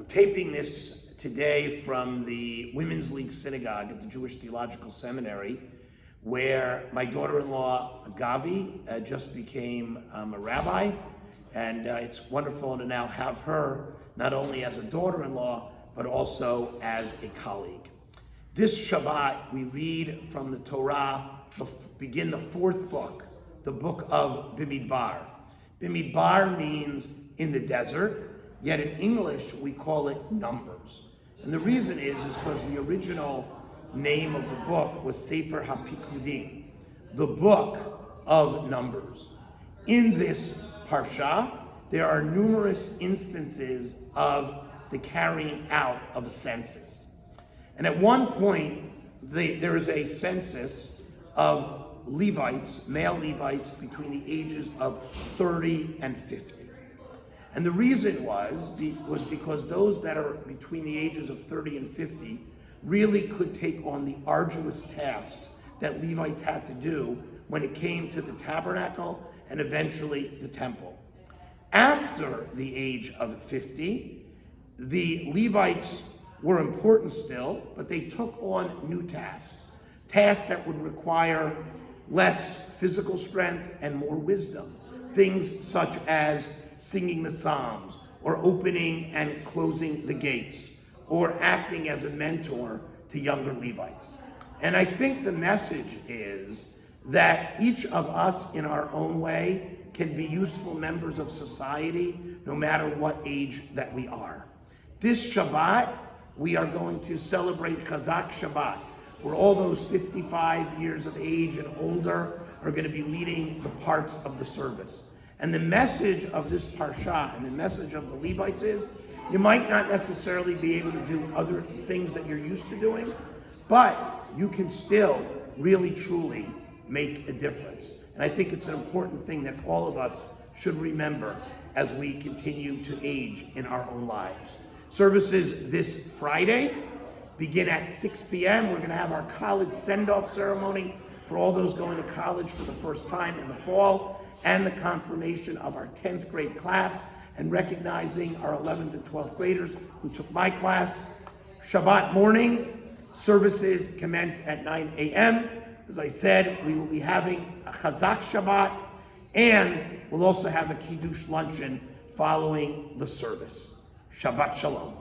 I'm taping this today from the Women's League Synagogue at the Jewish Theological Seminary, where my daughter-in-law, Gavi, just became a rabbi, and it's wonderful to now have her not only as a daughter-in-law, but also as a colleague. This Shabbat, we read from the Torah, begin the fourth book, the book of Bamidbar. Bamidbar means in the desert, yet in English we call it Numbers. And the reason is because the original name of the book was Sefer HaPikudim, the book of Numbers. In this Parshat, there are numerous instances of the carrying out of a census. And at one point, there is a census of Levites, male Levites, between the ages of 30 and 50. And the reason was because those that are between the ages of 30 and 50 really could take on the arduous tasks that Levites had to do when it came to the tabernacle and eventually the temple. After the age of 50, the Levites were important still, but they took on new tasks that would require less physical strength and more wisdom. Things such as singing the Psalms, or opening and closing the gates, or acting as a mentor to younger Levites. And I think the message is that each of us in our own way can be useful members of society, no matter what age that we are. This Shabbat, we are going to celebrate Chazak Shabbat, where all those 55 years of age and older are going to be leading the parts of the service. And the message of this Parsha and the message of the Levites is, you might not necessarily be able to do other things that you're used to doing, but you can still really, truly make a difference. And I think it's an important thing that all of us should remember as we continue to age in our own lives. Services this Friday begin at 6 p.m. We're going to have our college send-off ceremony for all those going to college for the first time in the fall, and the confirmation of our 10th grade class, and recognizing our 11th and 12th graders who took my class. Shabbat morning, services commence at 9 a.m. As I said, we will be having a Chazak Shabbat, and we'll also have a Kiddush luncheon following the service. Shabbat Shalom.